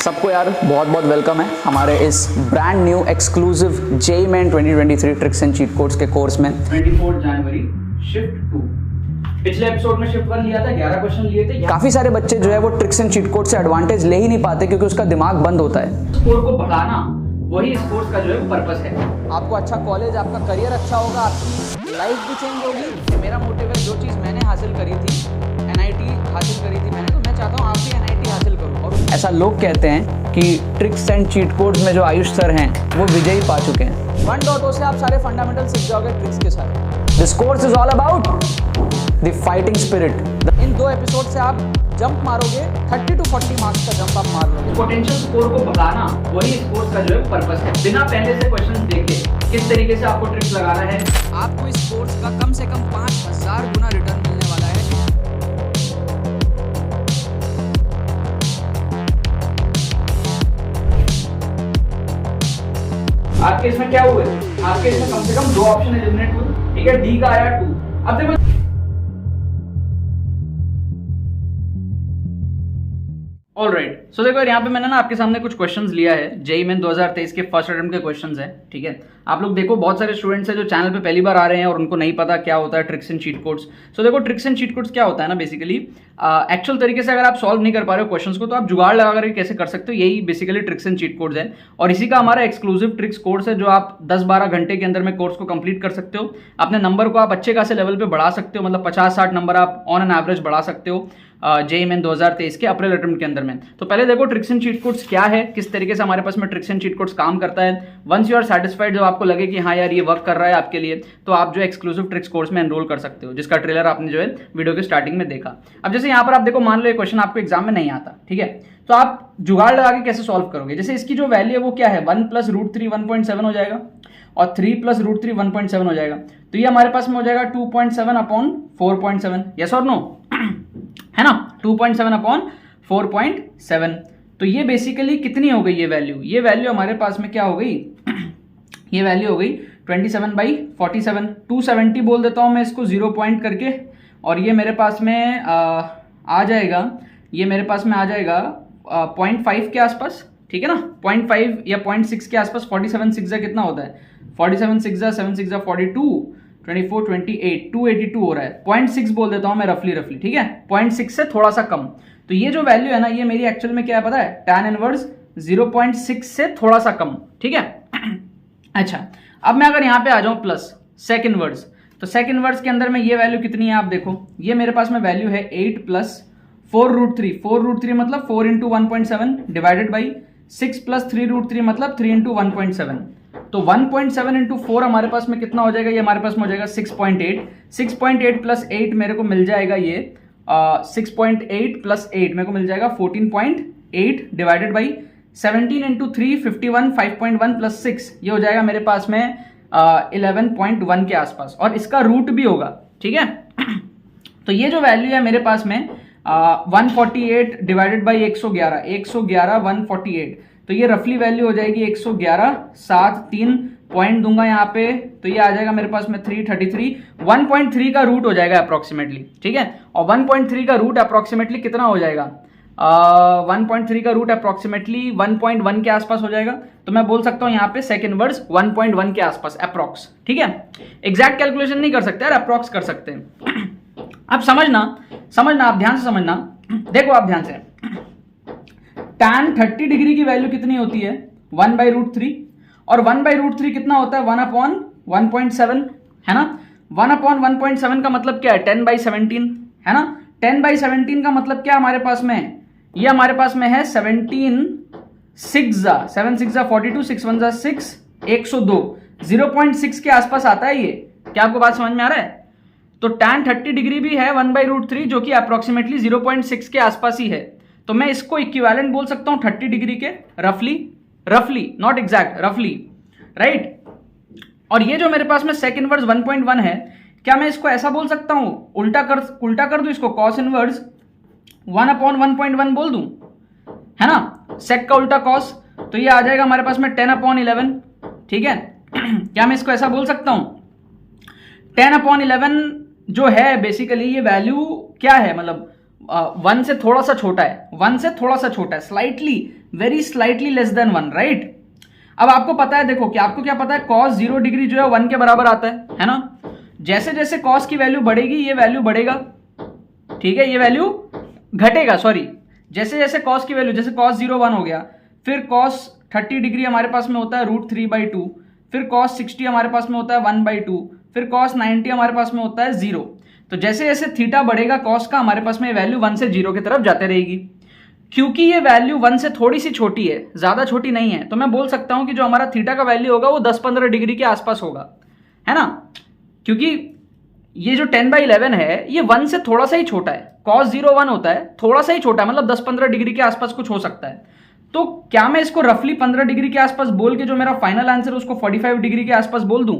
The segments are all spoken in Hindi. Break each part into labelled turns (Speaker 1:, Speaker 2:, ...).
Speaker 1: सबको यार बहुत बहुत वेलकम है हमारे इस brand new exclusive JEE main 2023 tricks and cheat codes के कोर्स में
Speaker 2: 24 जनवरी शिफ्ट 2। पिछले एपिसोड में शिफ्ट 1 लिया था, 11 क्वेश्चन लिए थे।
Speaker 1: काफी सारे बच्चे जो है वो ट्रिक्स एंड चीट कोड से एडवांटेज ले ही नहीं पाते क्योंकि उसका दिमाग बंद होता है।
Speaker 2: स्कोर को बढ़ाना वही इस कोर्स का जो है पर्पस है।
Speaker 1: आपको अच्छा कॉलेज, आपका करियर अच्छा होगा, आपकी लाइफ भी चेंज होगी। मेरा मोटिव है, जो चीज़ मैंने हासिल करी थी, NIT हासिल करी थी मैंने, तो मैं चाहता हूँ आप भी NIT हासिल करो। और ऐसा लोग कहते हैं कि ट्रिक्स एंड चीट कोड्स में जो आयुष सर हैं वो विजयी पा चुके हैं। 1.0 से आप सारे फंडामेंटल सीख जाओगे ट्रिक्स के साथ। This course is all about the fighting spirit. In 2 episode से आप जंप मारोगे, 30 to 40 मार्क्स का जंप आप मार लोगे।
Speaker 2: पोटेंशियल स्कोर को बढ़ाना वही इस कोर्स का जो है पर्पस है। बिना पहले से क्वेश्चन देखे किस तरीके से आपको ट्रिक्स लगाना है।
Speaker 1: आपको इस कोर्स का कम से कम 5000 गुना रिटर्न मिलने वाला है।
Speaker 2: आपके इसमें क्या हुआ है? आपके इसमें कम से कम 2 ऑप्शन एलिमिनेट हुए, ठीक है। डी का आया 2। अब देखो ऑलराइट, सो देखो यहाँ पे मैंने ना आपके सामने कुछ क्वेश्चंस लिया है। जेईई मेन 2023 के फर्स्ट अटेम्प्ट के क्वेश्चंस हैं, ठीक है। आप लोग देखो, बहुत सारे स्टूडेंट्स हैं जो चैनल पे पहली बार आ रहे हैं और उनको नहीं पता क्या होता है ट्रिक्स एंड चीट कोड्स। सो देखो, ट्रिक्स एंड चीट कोड्स क्या होता है ना, बेसिकली एक्चुअल तरीके से अगर आप सॉल्व नहीं कर पा रहे हो क्वेश्चंस को, तो आप जुगाड़ लगा करके कैसे कर सकते हो, यही basically tricks and cheat codes है। और इसी का हमारा एक्सक्लूसिव ट्रिक्स कोर्स है जो आप 10-12 घंटे के अंदर में कोर्स को कंप्लीट कर सकते हो। अपने नंबर को आप अच्छे खासे लेवल पे बढ़ा सकते हो, मतलब 50-60 नंबर आप ऑन एन एवरेज बढ़ा सकते हो जेईई मेन 2023 के अप्रैल अटेम्प्ट के अंदर में। तो पहले देखो ट्रिक्स एंड चीट कोड्स क्या है, किस तरीके से हमारे पास में ट्रिक्स एंड चीट कोड्स काम करता है। वंस यू आर सेटिस्फाइड, जब आपको लगे कि हाँ यार ये वर्क कर रहा है आपके लिए, तो आप जो एक्सक्लूसिव ट्रिक्स कोर्स में एनरोल कर सकते हो, जिसका ट्रेलर आपने जो है वीडियो के स्टार्टिंग में देखा। अब जैसे यहाँ पर आप देखो, मान लो ये क्वेश्चन आपको एग्जाम में नहीं आता, ठीक है, तो आप जुगाड़ लगा के कैसे सॉल्व करोगे। जैसे इसकी जो वैल्यू है वो क्या है, 1 + √3 1.7 हो जाएगा और 3 + √3 1.7 हो जाएगा। तो ये हमारे पास में हो जाएगा 2.7/4.7। यस और नो, है ना, 2.7/4.7। तो ये बेसिकली कितनी हो गई ये वैल्यू? ये वैल्यू हमारे पास में क्या हो गई, ये वैल्यू हो गई 27/47। 270 बोल देता हूं मैं इसको 0 पॉइंट करके, और ये मेरे पास में आ जाएगा, ये मेरे पास में आ जाएगा 0.5 के आसपास, ठीक है ना, 0.5 या 0.6 के आसपास। 47 6 कितना होता है, 47 6 7 6 42 24 28 282 हो रहा है। 0.6 बोल देता हूं मैं रफली, ठीक है, 0.6 से थोड़ा सा कम। तो ये जो वैल्यू है ना, ये मेरी एक्चुअल में क्या है पता है, tan इनवर्स 0.6 से थोड़ा सा कम, ठीक है। अच्छा, अब मैं अगर यहाँ पे आ जाऊं प्लस सेक इनवर्स, तो सेक इनवर्स के अंदर में ये वैल्यू कितनी है आप देखो, ये मेरे पास में वैल्यू है 8 + 4√3। 4√3 मतलब 4 × 1.7 डिवाइडेड बाई 6 + 3√3 मतलब 3 × 1.7। तो 1.7 × 4 हमारे पास में कितना हो जाएगा, ये हमारे पास में हो जाएगा 6.8। 6.8 + 8 मेरे को मिल जाएगा, ये 6.8 + 8 मेरे को मिल जाएगा 14.8 डिवाइडेड बाई 17 × 3 51 5.1 + 6, ये हो जाएगा मेरे पास में 11.1 के आसपास, और इसका रूट भी होगा, ठीक है। तो ये जो वैल्यू है मेरे पास में 148 डिवाइडेड बाई 111 148, तो ये रफली वैल्यू हो जाएगी 111 7 3 पॉइंट दूंगा यहाँ पे, तो ये आ जाएगा मेरे पास में 333। 1.3 का रूट हो जाएगा अप्रोक्सीमेटली, ठीक है। और 1.3 का रूट अप्रोक्सीमेटली कितना हो जाएगा, 1.3 का रूट अप्रोक्सीमेटली 1.1 के आसपास हो जाएगा। तो मैं बोल सकता हूँ यहाँ पे सेक इनवर्स 1.1 के आसपास अप्रोक्स, ठीक है। एग्जैक्ट कैलकुलेशन नहीं कर सकते यार, अप्रोक्स कर सकते हैं। अब समझना आप ध्यान से समझना, देखो आप ध्यान से, tan 30 डिग्री की वैल्यू कितनी होती है, 1/√3, और 1/√3 कितना होता है, 1/1.7, है ना। 1/1.7 का मतलब क्या है, 10/17, है ना। 10/17 का मतलब क्या हमारे पास में, ये हमारे पास में है 17 6 7 6 42 6 1 6 102, 0.6 के आसपास आता है ये। क्या आपको बात समझ में आ रहा है? तो tan 30 डिग्री भी है 1/√3, जो कि अप्रोक्सीमेटली 0.6 के आसपास ही है। तो मैं इसको इक्विवेलेंट बोल सकता हूं 30 डिग्री के, रफली, नॉट एग्जैक्ट, रफली, राइट। और ये जो मेरे पास में सेक इनवर्स 1.1 है, क्या मैं इसको ऐसा बोल सकता हूं, उल्टा कर दूं इसको, कॉस इनवर्स 1/1.1 बोल दूं, है ना, सेक का उल्टा कॉस, तो ये आ जाएगा हमारे पास में 10/11, ठीक है। क्या मैं इसको ऐसा बोल सकता हूं, 10/11 जो है बेसिकली ये वैल्यू क्या है, मतलब 1 से थोड़ा सा छोटा है, 1 से थोड़ा सा छोटा है, slightly, very slightly less than 1, right. अब आपको पता है, देखो कि आपको क्या पता है, cos 0 डिग्री जो है 1 के बराबर आता है ना। जैसे जैसे cos की वैल्यू बढ़ेगी ये वैल्यू बढ़ेगा, ठीक है, ये वैल्यू घटेगा, सॉरी, जैसे जैसे cos की वैल्यू, जैसे cos 0 1 हो गया, फिर cos 30 डिग्री हमारे पास में होता है √3/2, फिर cos 60 हमारे पास में होता है 1/2, फिर cos 90 हमारे पास में होता है 0। तो जैसे जैसे थीटा बढ़ेगा cos का, हमारे पास में वैल्यू 1 से 0 की तरफ जाते रहेगी। क्योंकि ये वैल्यू 1 से थोड़ी सी छोटी है, ज्यादा छोटी नहीं है, तो मैं बोल सकता हूं कि जो हमारा थीटा का वैल्यू होगा वो 10-15 डिग्री के आसपास होगा, है ना। क्योंकि ये जो 10/11 है ये 1 से थोड़ा सा ही छोटा है, cos 0 1 होता है, थोड़ा सा ही छोटा है, मतलब 10-15 डिग्री के आसपास कुछ हो सकता है। तो क्या मैं इसको रफली 15 डिग्री के आसपास बोल के जो मेरा फाइनल आंसर है उसको 45 डिग्री के आसपास बोल दूं?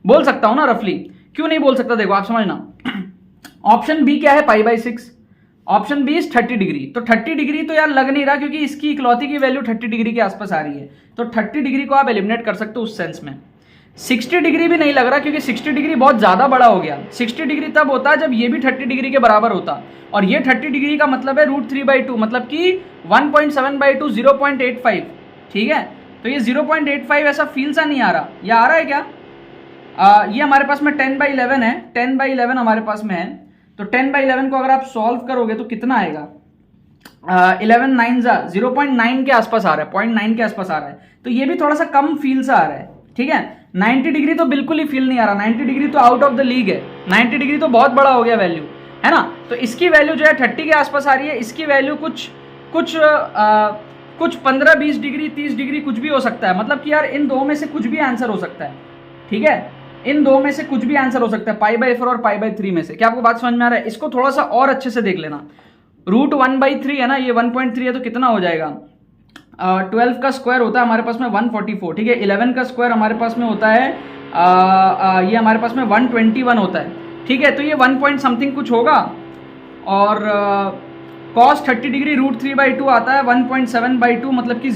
Speaker 2: बोल सकता हूं ना रफली, क्यों नहीं बोल सकता? देखो आप समझना, ऑप्शन बी क्या है, π/6, ऑप्शन बी इज 30 डिग्री। तो 30 डिग्री तो यार लग नहीं रहा, क्योंकि इसकी इकलौती की वैल्यू 30 डिग्री के आसपास आ रही है, तो 30 डिग्री को आप एलिमिनेट कर सकते हो उस सेंस में। 60 डिग्री भी नहीं लग रहा, क्योंकि 60 डिग्री बहुत ज्यादा बड़ा हो गया। 60 डिग्री तब होता है जब ये भी 30 डिग्री के बराबर होता, और ये 30 डिग्री का मतलब है √3/2, मतलब कि 1.7/2 0.85, ठीक है। तो ये 0.85 ऐसा फील सा नहीं आ रहा, ये आ रहा है क्या? ये हमारे पास में 10/11 है, 10/11 हमारे पास में है, तो 10/11 को अगर आप सॉल्व करोगे तो कितना आएगा? 11 9 0.9 के आसपास आ रहा है, 0.9 के आसपास आ रहा है, तो ये भी थोड़ा सा कम फील सा आ रहा है, ठीक है। 90 डिग्री तो बिल्कुल ही फील नहीं आ रहा, 90 डिग्री तो आउट ऑफ द लीग है, 90 डिग्री तो बहुत बड़ा हो गया वैल्यू, है ना। तो इसकी वैल्यू जो है 30 के आसपास आ रही है, इसकी वैल्यू कुछ 15-20 डिग्री 30 डिग्री कुछ भी हो सकता है, मतलब कि यार इन दो में से कुछ भी आंसर हो सकता है, ठीक है, इन दो में से कुछ भी आंसर हो सकता है, π/4 और π/3 में से। क्या आपको बात समझ में आ रहा है? इसको थोड़ा सा और अच्छे से देख लेना, √1/3 है ना, ये 1.3 है, तो कितना हो जाएगा? 12 का स्क्वायर होता है हमारे पास में 144, ठीक है। 11 का स्क्वायर हमारे पास में होता है ये हमारे पास में 121 होता है, ठीक है। तो ये 1 पॉइंट समथिंग कुछ होगा, और cos 30 डिग्री √3/2 आता है 1.7/2, मतलब कि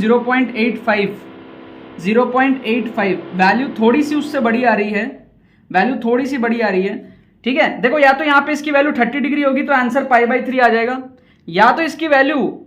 Speaker 2: 0.85, वैल्यू थोड़ी सी उससे बड़ी आ रही है, वैल्यू थोड़ी सी बड़ी आ रही है, ठीक है। देखो या तो यहाँ पे इसकी वैल्यू 30 डिग्री होगी तो आंसर π/3 आ जाएगा, या तो इसकी वैल्यू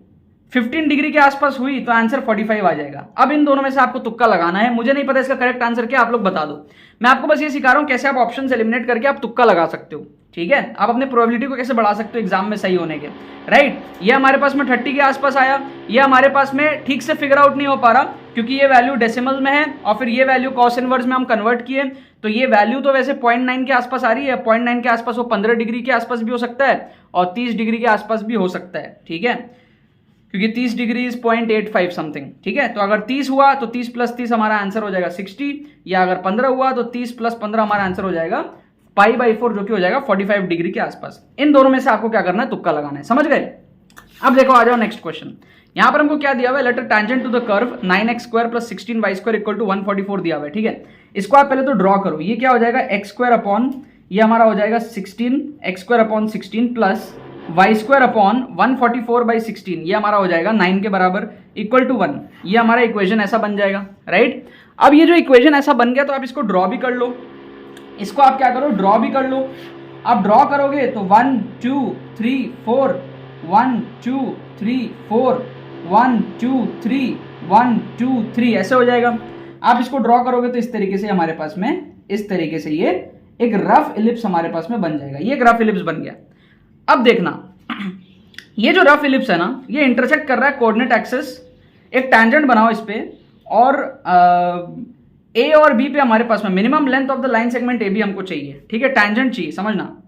Speaker 2: 15 डिग्री के आसपास हुई तो आंसर 45 आ जाएगा। अब इन दोनों में से आपको तुक्का लगाना है, मुझे नहीं पता इसका करेक्ट आंसर क्या, आप लोग बता दो। मैं आपको बस ये सिखा रहा हूं कैसे आप ऑप्शन एलिमिनेट करके आप तुक्का लगा सकते हो, ठीक है। आप अपने प्रोबेबिलिटी को कैसे बढ़ा सकते हो एग्जाम में सही होने के, राइट। ये हमारे पास में 30 के आसपास आया, ये हमारे पास में ठीक से फिगर आउट नहीं हो पा रहा क्योंकि ये वैल्यू डेसिमल में है, और फिर ये वैल्यू कॉस इनवर्स में हम कन्वर्ट किए, तो ये वैल्यू तो वैसे 0.9 के आसपास आ रही है, 0.9 के आसपास वो 15 डिग्री के आसपास भी हो सकता है और 30 डिग्री के आसपास भी हो सकता है, ठीक है, क्योंकि 30 डिग्री इज 0.85 समथिंग, ठीक है। तो अगर 30 हुआ तो 30 + 30 हमारा आंसर हो जाएगा 60, या अगर 15 हुआ तो 30 + 15 हमारा आंसर हो जाएगा π/4, जो कि हो जाएगा 45 डिग्री के आसपास। इन दोनों में से आपको क्या करना है, तुक्का लगाना है, समझ गए। अब देखो आ जाओ नेक्स्ट क्वेश्चन। यहां पर हमको क्या दिया हुआ है, let tangent to the curve 9x² + 16y² = 144 दिया हुआ है, ठीक है। इसको आप पहले तो ड्रॉ करो, ये क्या हो जाएगा, x² अपॉन ये हमारा हो जाएगा 16, x² upon 16 plus y² upon 144/16, ये हमारा हो जाएगा 9 के बराबर = 1। ये हमारा इक्वेशन ऐसा बन जाएगा, राइट। अब ये जो इक्वेशन ऐसा बन गया तो आप इसको ड्रॉ भी कर लो, इसको आप क्या करो, ड्रॉ भी कर लो। आप ड्रॉ करोगे तो 1 2 3 4 1 2 3 4 1 2 3 1 2 3 ऐसे हो जाएगा। आप इसको ड्रॉ करोगे तो इस तरीके से हमारे पास में, इस तरीके से ये एक रफ इलिप्स हमारे पास में बन जाएगा, ये एक रफ इलिप्स बन गया। अब देखना, ये जो रफ इलिप्स है ना, ये इंटरसेक्ट कर रहा है कोऑर्डिनेट एक्सिस, एक टैंजेंट बनाओ इस पे, और ए और बी पे हमारे पास में minimum length of the line segment A B हमको चाहिए, ठीक है, टैंजेंट चाहिए, समझना।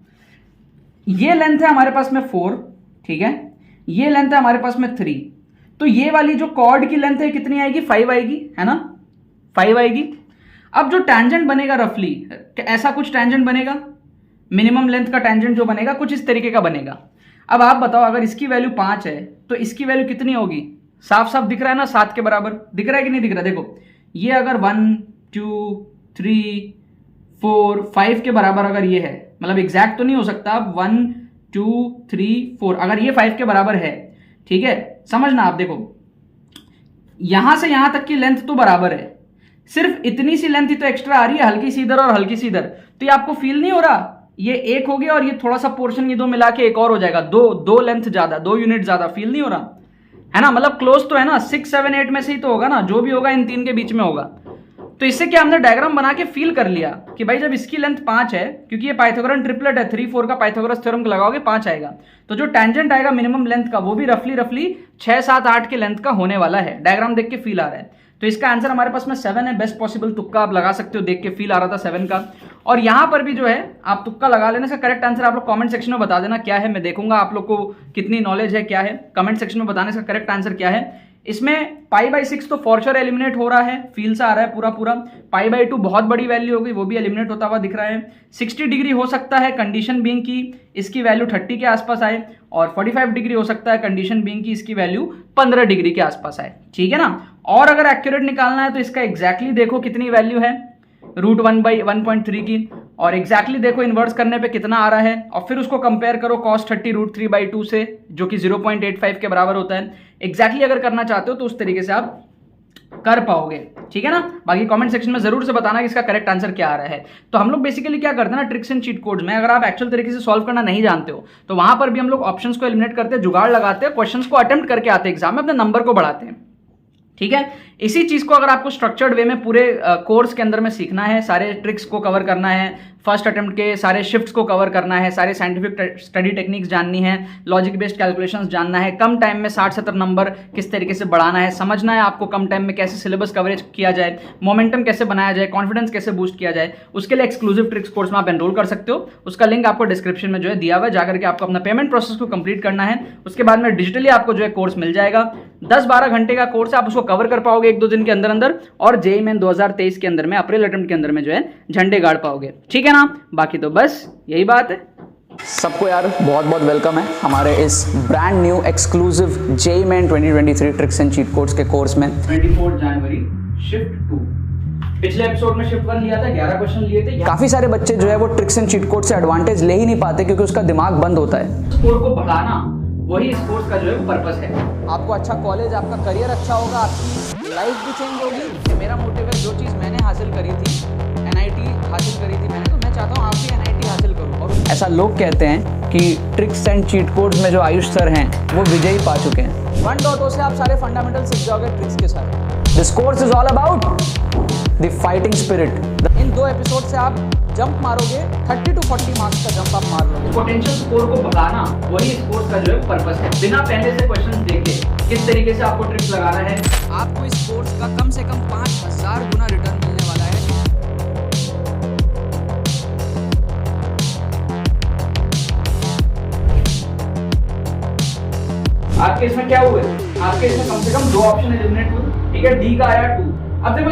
Speaker 2: ये लेंथ है हमारे पास में 4, ठीक है, ये लेंथ है हमारे पास में 3, तो ये वाली जो कॉर्ड की लेंथ है कितनी आएगी, 5 आएगी, है ना, 5 आएगी। अब जो टैंजेंट बनेगा रफली ऐसा कुछ टैंजेंट बनेगा, मिनिमम लेंथ का टैंजेंट जो बनेगा कुछ इस तरीके का बनेगा। अब आप बताओ अगर इसकी वैल्यू 5 है तो इसकी वैल्यू कितनी होगी, साफ साफ दिख रहा है ना, 7 के बराबर दिख रहा है कि नहीं दिख रहा। देखो ये अगर 1 2 3 4 5 के बराबर अगर ये है, मतलब एग्जैक्ट तो नहीं हो सकता, 1 2 3 4 अगर ये 5 के बराबर है, ठीक है, समझना आप। देखो यहां से यहां तक की लेंथ तो बराबर है, सिर्फ इतनी सी लेंथ ही तो एक्स्ट्रा आ रही है, हल्की सी इधर और हल्की सी इधर, तो ये आपको फील नहीं हो रहा ये एक हो गया और ये थोड़ा सा पोर्शन ये दो मिला के एक और हो जाएगा, दो लेंथ ज्यादा, 2 यूनिट ज्यादा। फील नहीं हो रहा है ना, मतलब क्लोज तो है ना, 6 7 8 में से ही तो होगा ना, जो भी होगा इन तीन के बीच में होगा। तो इससे क्या हमने डायग्राम बना के फील कर लिया कि भाई जब इसकी लेंथ 5 है, क्योंकि ये पाइथागोरन ट्रिपलेट है, 3 4 का पाइथागोरस थ्योरम लगाओगे 5 आएगा, तो जो टेंजेंट आएगा मिनिमम लेंथ का वो भी रफली 6 7 8 के लेंथ का होने वाला है। डायग्राम देख के फील आ रहा है। तो इसका आंसर हमारे पास में 7 है। बेस्ट पॉसिबल तुक्का आप लगा सकते हो, देख के फील आ रहा था 7 का। और यहां पर भी जो है आप तुक्का लगा लेने से करेक्ट आंसर आप लोग कमेंट सेक्शन में बता देना क्या है। मैं देखूंगा आप लोग को कितनी नॉलेज है, क्या है, कमेंट सेक्शन में बताने से करेक्ट आंसर क्या है। इसमें π/6 तो फॉर श्योर एलिमिनेट हो रहा है, फील से आ रहा है पूरा। π/2 बहुत बड़ी वैल्यू हो गई, वो भी एलिमिनेट होता हुआ दिख रहा है। 60 डिग्री हो सकता है, कंडीशन बीइंग की इसकी वैल्यू 30 के आसपास आए, और 45 डिग्री हो सकता है, कंडीशन बीइंग की इसकी वैल्यू 15 डिग्री के आसपास आए। ठीक है ना। और अगर एक्यूरेट निकालना है तो इसका एग्जैक्टली देखो कितनी वैल्यू है, √1/1.3 की, और एग्जैक्टली देखो इन्वर्स करने पे कितना आ रहा है, और फिर उसको कंपेयर करो cos 30 √3/2 से, जो कि 0.85 के बराबर होता है। एग्जैक्टली अगर करना चाहते हो तो उस तरीके से आप कर पाओगे। ठीक है ना। बाकी कमेंट सेक्शन में जरूर से बताना कि इसका करेक्ट आंसर क्या आ रहा है। तो हम लोग बेसिकली क्या करते हैं ना, ट्रिक्स एंड चीट कोड्स में अगर आप एक्चुअल तरीके से सॉल्व करना नहीं जानते हो तो वहां पर भी हम लोग ऑप्शंस को एलिमिनेट करते हैं, जुगाड़ लगाते हैं, क्वेश्चंस को अटेम्प्ट करके आते हैं एग्जाम में, अपने नंबर को बढ़ाते हैं। ठीक है। इसी चीज को अगर आपको स्ट्रक्चर्ड वे में पूरे कोर्स के अंदर में सीखना है, सारे ट्रिक्स को कवर करना है, फर्स्ट अटेम्प्ट के सारे शिफ्ट्स को कवर करना है, सारे साइंटिफिक स्टडी टेक्निक्स जाननी है, लॉजिक बेस्ड कैलकुलेशंस जानना है, कम टाइम में 60-70 नंबर किस तरीके से बढ़ाना है, समझना है आपको कम टाइम में कैसे सिलेबस कवरेज किया जाए, मोमेंटम कैसे बनाया जाए, कॉन्फिडेंस कैसे बूस्ट किया जाए, उसके लिए एक्सक्लूसिव ट्रिक्स कोर्स में आप एनरोल कर सकते हो। उसका लिंक आपको डिस्क्रिप्शन में जो है दिया हुआ है, जाकर के आपको अपना पेमेंट प्रोसेस को कंप्लीट करना है। उसके बाद में डिजिटली आपको जो है कोर्स मिल जाएगा। 10-12 घंटे का कोर्स है, आप उसको कवर कर पाओगे 1-2 दिन के अंदर अंदर, और जेईई मेन 2023 के अंदर में अप्रैल अटेम्प्ट के अंदर में जो है झंडे गाड़ पाओगे। ठीक है ना। बाकी तो बस यही बात है।
Speaker 1: सबको यार बहुत बहुत वेलकम है हमारे इस brand new exclusive JEE main 2023 tricks and cheat codes के कोर्स में।
Speaker 2: 24 जनवरी शिफ्ट 2, पिछले एपिसोड में शिफ्ट 1 लिया था, 11 क्वेश्चन लिए थे।
Speaker 1: काफी सारे बच्चे जो है वो ट्रिक्स एंड चीट कोड से एडवांटेज ले ही नहीं पाते क्योंकि उसका दिमाग बंद होता है।
Speaker 2: स्कोर को बढ़ाना वही इस कोर्स का जो है पर्पस है।
Speaker 1: आपको अच्छा कॉलेज, आपका करियर अच्छा होगा, आपकी लाइफ भी चेंज होगी। मेरा मोटिव है, जो चीज़ मैंने हासिल करी थी, NIT हासिल करी थी मैंने, तो मैं चाहता हूँ आप भी NIT हासिल करो। और ऐसा लोग कहते हैं कि ट्रिक्स एंड चीट कोड्स में जो आयुष सर हैं वो विजयी पा चुके हैं। 1.0 से आप सारे फंडामेंटल सीख जाओगे ट्रिक्स के साथ। This course is all about the fighting spirit. In 2 episode से आप जंप मारोगे, 30 to 40 मार्क्स का जंप आप मार लोगे।
Speaker 2: पोटेंशियल स्कोर को बढ़ाना वही इस कोर्स का जो है पर्पस है। बिना पहले से क्वेश्चन देखे किस तरीके से आपको ट्रिक्स लगाना है,
Speaker 1: आपको इस कोर्स का कम से कम 5000 गुना रिटर्न मिलने वाला है।
Speaker 2: आपके इसमें क्या हुआ? आपके इसमें कम से कम 2 ऑप्शन एलिमिनेट हुए। ठीक है, डी का आया 2। अब देखो